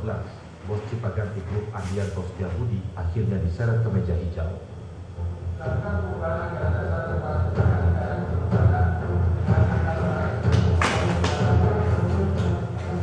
2015, bos Cipaganti Group Andianto Setiabudi akhirnya diseret ke meja hijau.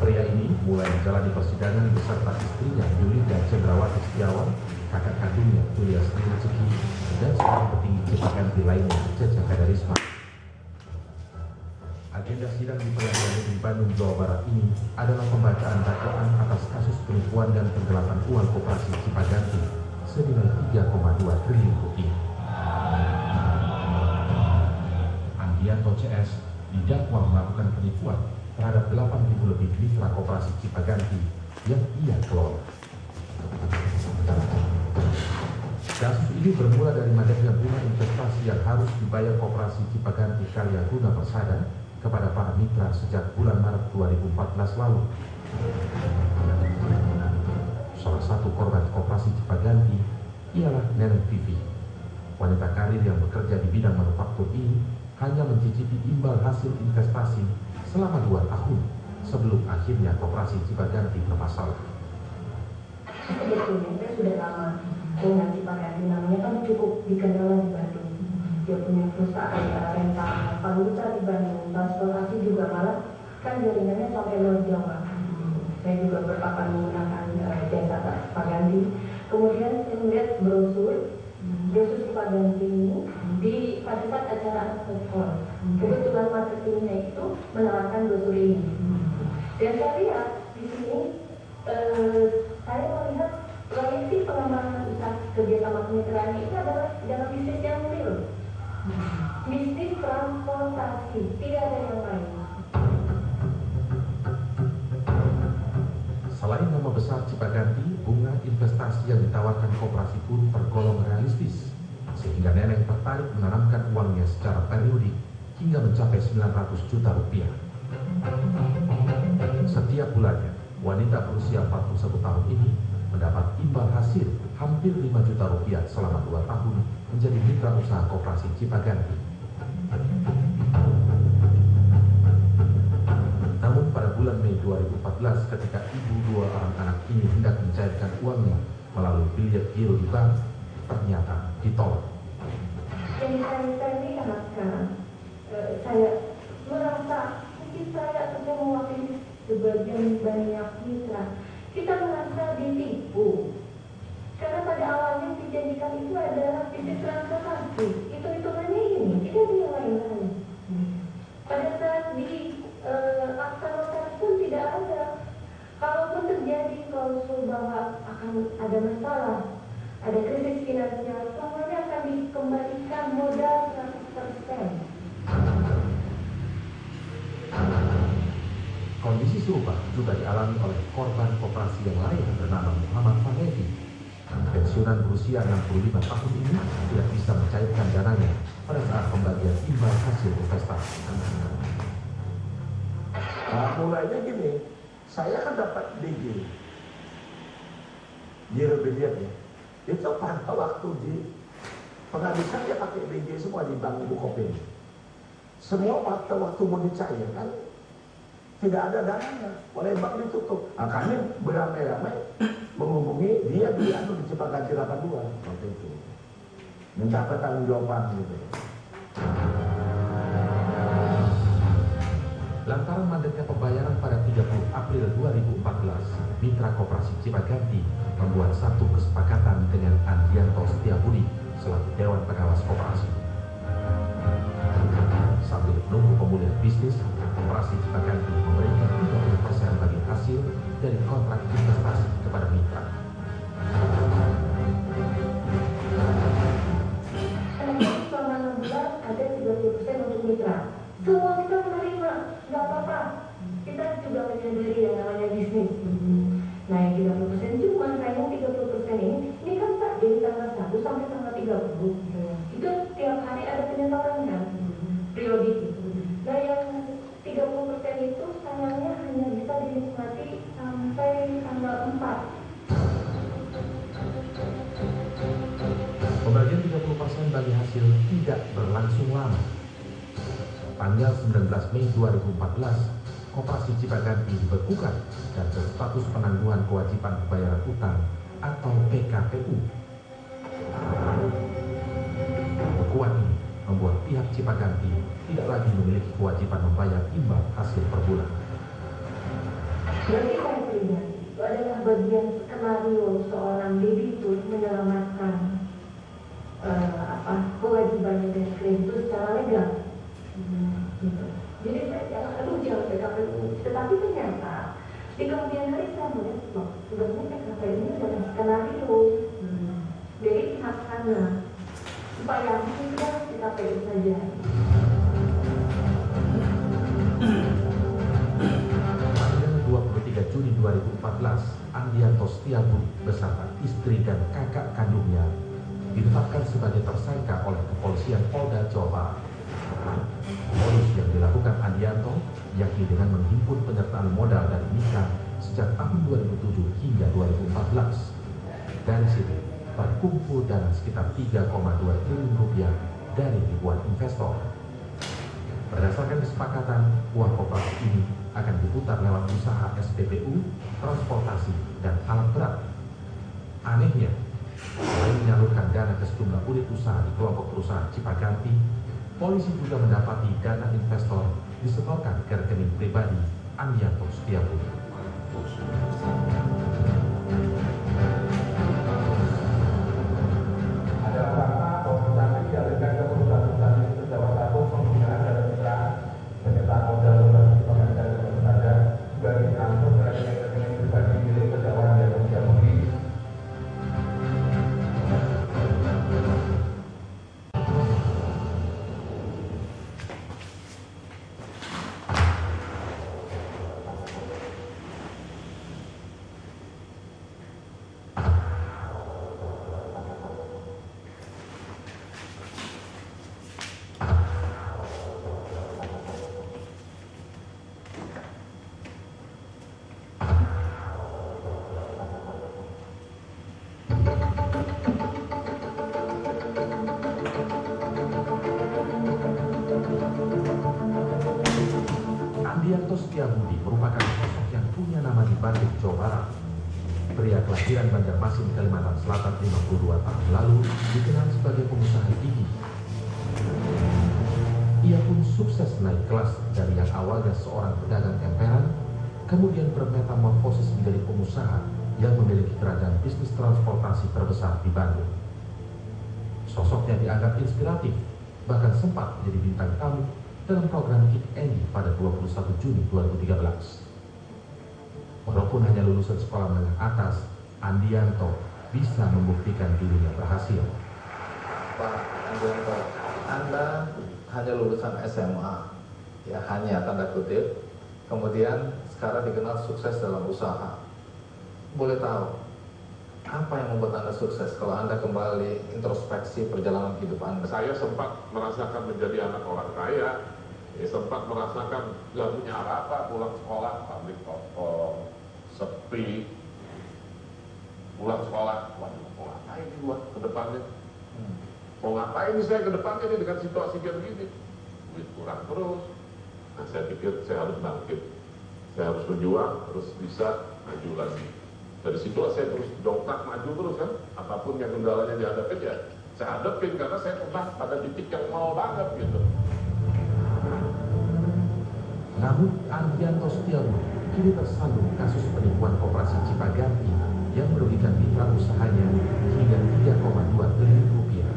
Pria ini mulai menjalani persidangan beserta istrinya Yulinda Cendrawati Setiawan, kakak kandungnya Julia Sri Rezeki, dan seorang petinggi Cipaganti lainnya, Cece Kadarisma. Agenda sidang di Pengadilan Negeri Bandung, Jawa Barat ini adalah pembacaan dakwaan atas kasus penipuan dan penggelapan uang koperasi Cipaganti senilai 3,2 triliun rupiah. Andianto CS didakwa melakukan penipuan terhadap 8.000 lebih mitra koperasi Cipaganti yang ia kelola. Kasus ini bermula dari mandeknya bunga investasi yang harus dibayar koperasi Cipaganti Karya Guna Persada kepada para mitra sejak bulan Maret 2014 lalu. Salah satu korban koperasi Cipaganti ialah Neneng Vivi. Wanita karir yang bekerja di bidang manufaktur ini hanya mencicipi imbal hasil investasi selama 2 tahun sebelum akhirnya koperasi Cipaganti bermasalah. Sebetulnya saya sudah lama dengan Cipaganti, namanya kan cukup dikenal di Bandung. Dia punya perusahaan rental Paluta di Bandung, transportasi juga, malah kan jaringannya sampai luar Jawa. Saya juga berpapan menggunakan jasa Cipaganti. Kemudian saya melihat brosur Cipaganti ini pada saat acara Aspekor. Kebetulan marketingnya itu menawarkan brosur ini. Dan saya lihat di sini, saya melihat proyeksi pengembangan usaha kerjasama kemitraan itu adalah dalam bisnis yang real. Bisnis transportasi, tidak ada yang lain. Selain nama besar Cipaganti, bunga investasi yang ditawarkan koperasi pun tergolong realistis, sehingga Neneng tertarik menanamkan uangnya secara periodik hingga mencapai 900 juta rupiah. Setiap bulannya, wanita berusia 41 tahun ini mendapat imbal hasil hampir 5 juta rupiah selama 2 tahun menjadi mitra usaha koperasi Cipaganti. Namun pada bulan Mei 2014 ketika ibu 2 orang anak ini hendak mencairkan uangnya melalui biliet giro di bank, ternyata ditolak. Jadi saya lihat sekarang, saya merasa mungkin saya atau mewakili sebagian banyak mitra, kita merasa ditipu. Karena pada awalnya dijanjikan itu adalah bisnis transportasi, hitung-hitungannya ini, tidak ada yang lain-lain. Pada saat di laksanakan pun tidak ada. Kalaupun terjadi klausul bahwa akan ada masalah, ada krisis finansial, semuanya akan dikembalikan modal 100%. Kondisi serupa juga dialami oleh korban koperasi yang lain bernama Muhammad Fahedi. Pensiunan berusia 65 tahun ini tidak bisa mencairkan dananya pada saat pembagian imbal hasil investasi. Nah, mulainya gini, saya kan dapat DG, giro biliet ya. Itu pada waktu di penghabisan dia pakai DG semua di Bank Bukopin. Semua pada waktu mau dicairkan tidak ada dananya, oleh bank ditutup. Nah, kami beramai-ramai menghubungi dia di Cipaganti 82 waktu itu, minta pertanggungjawaban gitu. Lantaran mandeknya pembayaran pada 30 April 2014, mitra koperasi Cipaganti membuat satu kesepakatan dengan Andianto Setiabudi selaku Dewan Pengawas Koperasi. Sambil menunggu pemulihan bisnis, koperasi Cipaganti memberikan 30% bagi hasil dari kontrak investasi kepada mitra. Selama 6 bulan ada 30% untuk mitra. Semua kita menerima, nggak apa-apa. Kita juga menyadari yang namanya bisnis. Nah, yang 30% cuma sayang 30% ini kan Pak dari tanggal 1 sampai tanggal 30. Itu tiap hari ada penyetorannya, periodik. Nah, yang 30% itu sayangnya hanya bisa dinikmati sampai tanggal 4. Pembagian 30% bagi hasil tidak berlangsung lama. Tanggal 19 Mei 2014, Koperasi Cipaganti dibekukan dan berstatus penangguhan kewajiban pembayaran utang atau PKPU. Pembekuan ini membuat pihak Cipaganti tidak lagi memiliki kewajiban membayar imbal hasil per bulan. Berarti konkretnya itu adalah bagian skenario seorang debitur menyelamatkan kewajibannya dari kreditur secara legal. Gitu. Jadi saya jangan jangan PKPU. Tetapi ternyata di kemudian hari saya melihat sebenarnya PKPU ini adalah skenario dari pihak sana supaya tidak PKPU saja. Pada 23 Juni 2014, Andianto Setiabudi beserta istri dan kakak kandungnya ditetapkan sebagai tersangka oleh Kepolisian Polda Jawa Barat. Modus yang dilakukan Andianto yakni dengan menghimpun penyertaan modal dari Mika sejak tahun 2007 hingga 2014. Dari situ terkumpul dana sekitar 3,2 triliun rupiah dari ribuan investor. Berdasarkan kesepakatan, uang koperasi ini akan diputar lewat usaha SPBU, transportasi, dan alat berat. Anehnya, selain menyalurkan dana ke sejumlah unit usaha di kelompok perusahaan Cipaganti, polisi juga mendapati dana investor disetorkan ke rekening pribadi Andianto Setiabudi. Ada fakta bahwa kami dialihkan ke perusahaan itu salah satu penggunaan dana mitra penyertaan modal pengadaan lembaga juga ditransfer ke rekening pribadi milik terdakwa Andianto Setiabudi. Andianto Setiabudi merupakan sosok yang punya nama di Bandung, Jawa Barat. Pria kelahiran Banjarmasin, Kalimantan Selatan 52 tahun lalu dikenal sebagai pengusaha gigi. Ia pun sukses naik kelas dari yang awalnya seorang pedagang emperan, kemudian bermetamorfosis menjadi pengusaha yang memiliki kerajaan bisnis transportasi terbesar di Bandung. Sosoknya dianggap inspiratif, bahkan sempat menjadi bintang tamu dalam program Kick Andy pada 21 Juni 2013. Walaupun hanya lulusan sekolah menengah atas, Andianto bisa membuktikan dirinya berhasil. Pak Andianto, Anda hanya lulusan SMA, ya hanya tanda kutip, kemudian sekarang dikenal sukses dalam usaha. Boleh tahu, apa yang membuat Anda sukses kalau Anda kembali introspeksi perjalanan hidup Anda? Saya sempat merasakan menjadi anak orang kaya, sempat merasakan gak punya apa-apa, pulang sekolah, pabrik kotor, sepi, pulang sekolah, waduh, mau ngapain nih buat ke depannya? Mau ngapain nih saya ke depannya nih dengan situasi kayak begini? Duit kurang terus. Nah, saya pikir saya harus bangkit, saya harus berjuang, terus bisa maju lagi. Dari situlah saya terus dongkrak maju terus kan, apapun yang kendalanya dihadapin ya saya hadapin karena saya pernah pada titik yang mau banget gitu. Namun Andianto Setiabudi kini tersandung kasus penipuan koperasi Cipaganti yang merugikan mitra usahanya hingga 3,2 triliun rupiah.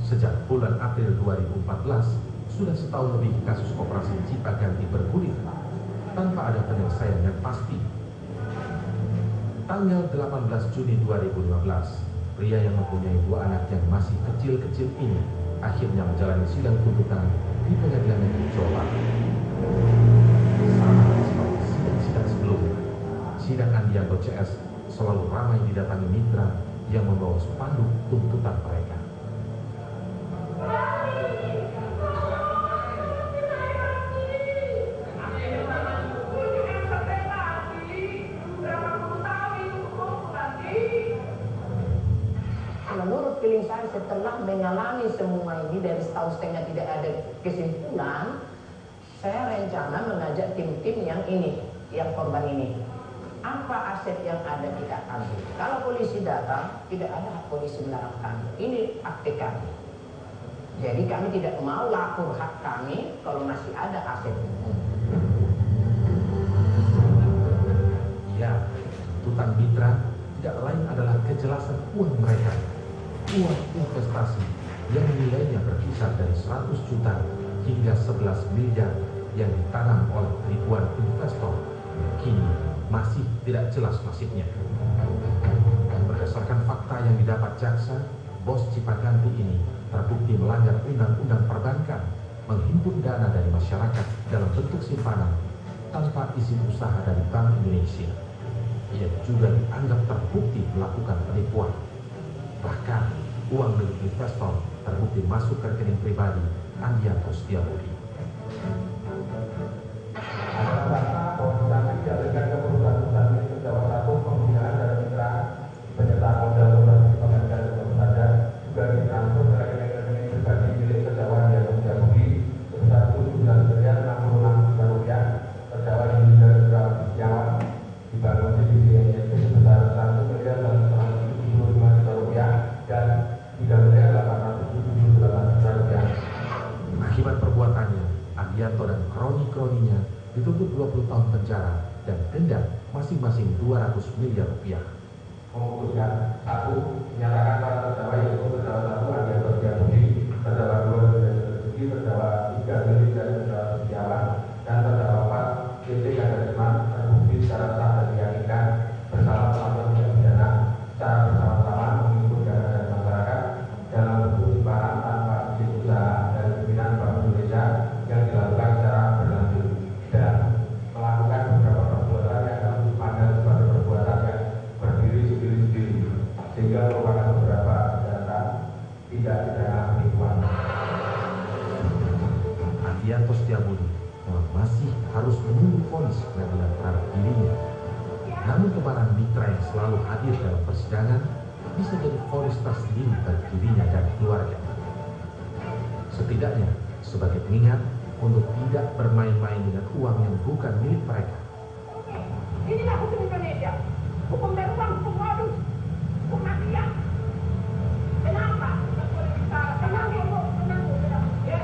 Sejak bulan April 2014, sudah setahun lebih kasus koperasi Cipaganti bergulir tanpa ada penyelesaian yang pasti. Tanggal 18 Juni 2015, pria yang mempunyai 2 anak yang masih kecil-kecil ini akhirnya menjalani sidang tuntutan di Pengadilan Negeri Jawa Barat. Sama seperti sidang-sidang sebelumnya, sidang Andianto CS selalu ramai didatangi mitra yang membawa spanduk tuntutan mereka. Menurut feeling saya setelah mengalami semua ini dari setahun setengah tidak ada kesimpulan, Saya rencana mengajak tim-tim yang ini, yang korban ini. Apa aset yang ada kita ambil. Kalau polisi datang, tidak ada hak polisi melarang kami. Ini akte kami. Jadi kami tidak mau lapor hak kami kalau masih ada aset. Ya, tuntutan mitra tidak lain adalah kejelasan uang mereka. Uang investasi yang nilainya berkisar dari 100 juta hingga 11 miliar yang ditanam oleh ribuan investor kini masih tidak jelas nasibnya. Berdasarkan fakta yang didapat jaksa, bos Cipaganti ini terbukti melanggar undang-undang perbankan, menghimpun dana dari masyarakat dalam bentuk simpanan tanpa izin usaha dari Bank Indonesia. Ia juga dianggap terbukti melakukan penipuan. Bahkan uang milik investor terbukti masuk ke rekening pribadi Andianto Setiabudi. Adalah fakta bahwa kami dialihkan ke perusahaan-perusahaan milik terdakwa satu pembinaan dan mitra penyertaan modal operasi penggantian dan saja juga ditransfer ke rekening pribadi milik terdakwa Andianto Setiabudi sebesar 17.066 juta rupiah. Terdakwa Yunida Setiawan dibangun divisi NCC sebesar 1.175 juta rupiah dan 3.878 juta rupiah. Akibat perbuatannya, Andianto dan kroni-kroninya dituntut 20 tahun penjara dan denda masing-masing 200 miliar rupiah. Memutuskan satu, menyatakan para terdakwa yaitu terdakwa satu Andianto Setiabudi, terdakwa dua Setiabudi, terdakwa tiga Lili dan terdakwa Setiawan, dan terdakwa empat PT Kadarisman terbukti secara sah dan diyakinkan bersalah melakukan tindak pidana secara bersama-sama menghimpun dana dari masyarakat dalam bentuk simpanan tanpa izin usaha dari pimpinan Bank Indonesia yang dilakukan secara berlanjut dan melakukan beberapa perbuatan yang harus dipandang sebagai perbuatan yang berdiri sendiri-sendiri sehingga merupakan beberapa tindakan tidak pidana penipuan. Andianto Setiabudi memang masih harus menunggu vonis pengadilan terhadap dirinya. Namun kemarahan mitra yang selalu hadir dalam persidangan bisa jadi vonis tersendiri bagi dirinya dan keluarga. Setidaknya sebagai pengingat untuk tidak bermain-main dengan uang yang bukan milik mereka. Inilah hukum Indonesia. Hukum beruang, hukum modus, hukum mafia. Kenapa? Tidak boleh bicara. Tenang, Bu. Tenang, Bu. Ya,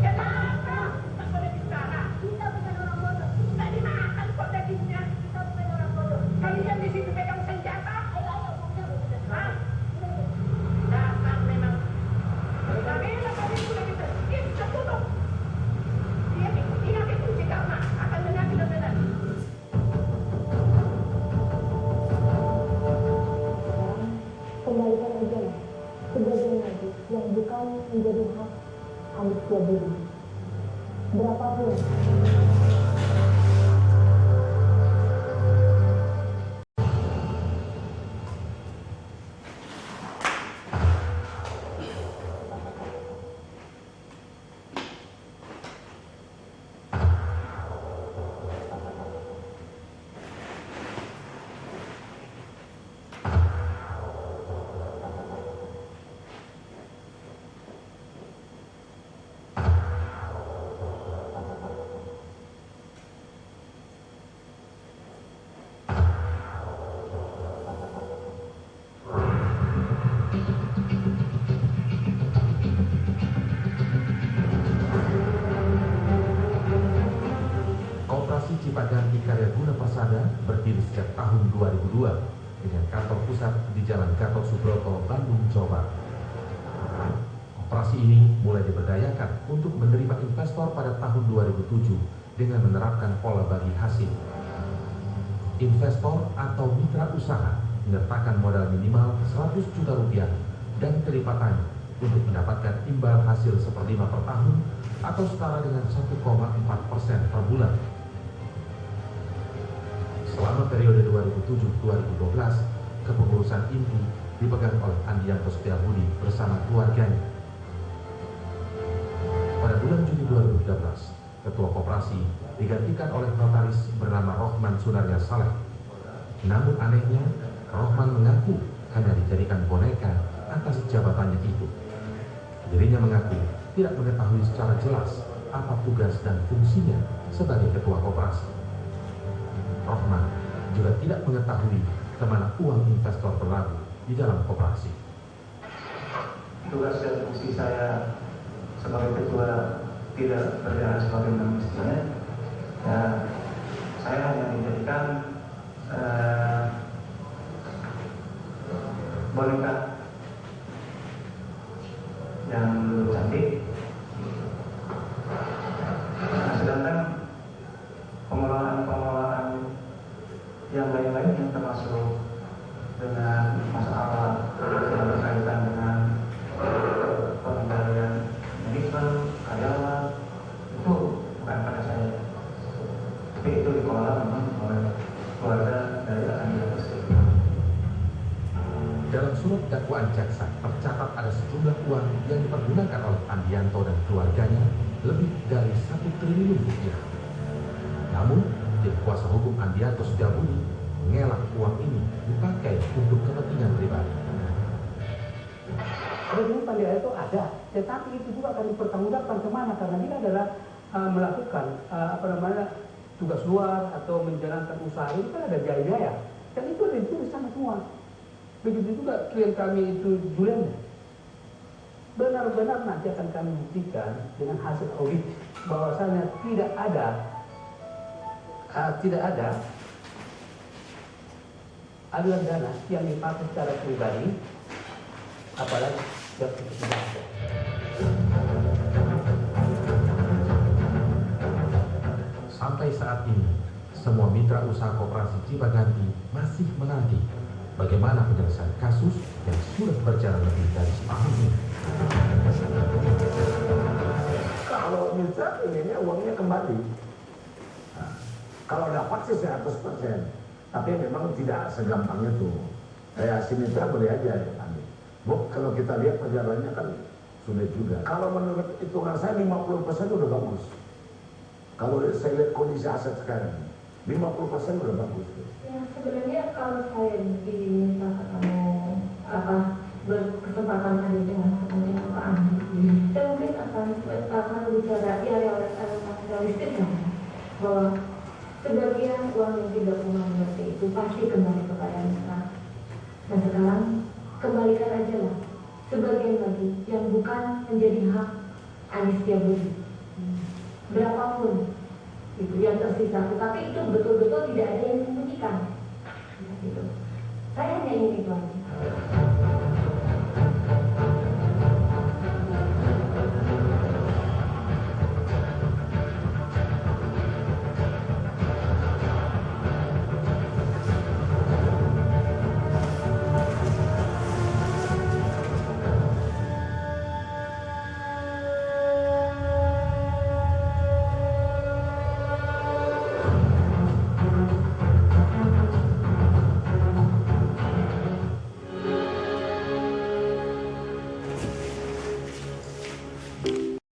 kenapa? Tidak boleh bicara. Kita bukan orang bodoh. Kita dimakan kok dagingnya. Kita bukan orang bodoh. Kalian di situ pegang senjata. Ayo, Hah? Dasar memang. Kami sudah kita. Kita tutup. Dia ingat itu si Karna akan menyakiti benar. Kembalikan aja lah sebagian lagi yang bukan menjadi hak Andi Setiabudi. Berapapun. Koperasi Cipaganti Karya Guna Persada berdiri sejak tahun 2002 dengan kantor pusat di Jalan Gatot Subroto, Bandung, Jawa Barat. Koperasi ini mulai diberdayakan untuk menerima investor pada tahun 2007 dengan menerapkan pola bagi hasil. Investor atau mitra usaha menyertakan modal minimal 100 juta rupiah dan kelipatannya untuk mendapatkan imbal hasil 1/5 per tahun atau setara dengan 1,4% per bulan. Selama periode 2007-2012, kepengurusan inti dipegang oleh Andianto Setiabudi bersama keluarganya. Pada bulan Juni 2013, ketua koperasi digantikan oleh notaris bernama Rohman Sunarya Saleh. Namun anehnya, Rohman mengaku hanya dijadikan boneka atas jabatannya itu. Dirinya mengaku tidak mengetahui secara jelas apa tugas dan fungsinya sebagai ketua koperasi. Rohman juga tidak mengetahui kemana uang investor berlabuh di dalam koperasi. Tugas dan fungsi saya sebagai ketua tidak berjalan sebagai mestinya. Ya, saya hanya menjadikan boneka yang cantik. Nah, sedangkan pengelolaan yang lain-lain yang termasuk dengan masalah yang berkaitan dengan pengendalian manajemen, karyawan, itu bukan pada saya. Tapi itu dikelola memang oleh keluarga dari Andi Agustin. Dalam surat dakwaan jaksa tercatat ada sejumlah uang yang dipergunakan oleh Andianto dan keluarganya lebih dari 1 triliun rupiah. Namun, tim kuasa hukum Andianto Setiabudi mengelak uang ini dipakai untuk kepentingan pribadi. Rekening Pandiara itu ada, tetapi itu juga akan dipertanggungjawabkan kemana, karena dia adalah melakukan tugas luar atau menjalankan usaha itu kan ada biaya-biaya, dan itu ada di sana semua. Begitu juga klien kami itu Julian, benar-benar nanti akan kami buktikan dengan hasil audit bahwasanya tidak ada aliran dana yang dipakai secara pribadi, apalagi tidak ada. Sampai saat ini, semua mitra usaha koperasi Cipaganti masih menanti bagaimana penyelesaian kasus yang sudah berjalan lebih dari setahun ini. Kalau mitra inginnya uangnya kembali. Nah, kalau dapat sih 100%, tapi memang tidak segampang itu. Kayak si mitra boleh aja ya kami. Kalau kita lihat perjalanannya kan sulit juga. Kalau menurut hitungan saya 50% udah bagus. Kalau saya lihat kondisi aset sekarang, 50% udah bagus. Ya sebenarnya kalau saya diminta ketemu berkesempatan tadi dengan ketemu Pak Andi, saya mungkin akan bicara ya realistis kan, bahwa sebagian uang yang tidak pernah mengerti itu pasti kembali kepada mitra. Dan sekarang kembalikan aja lah sebagian lagi yang bukan menjadi hak Andi Setiabudi, berapapun itu yang tersisa, tetapi itu betul-betul tidak ada yang disembunyikan. Gitu. Saya hanya ingin itu aja.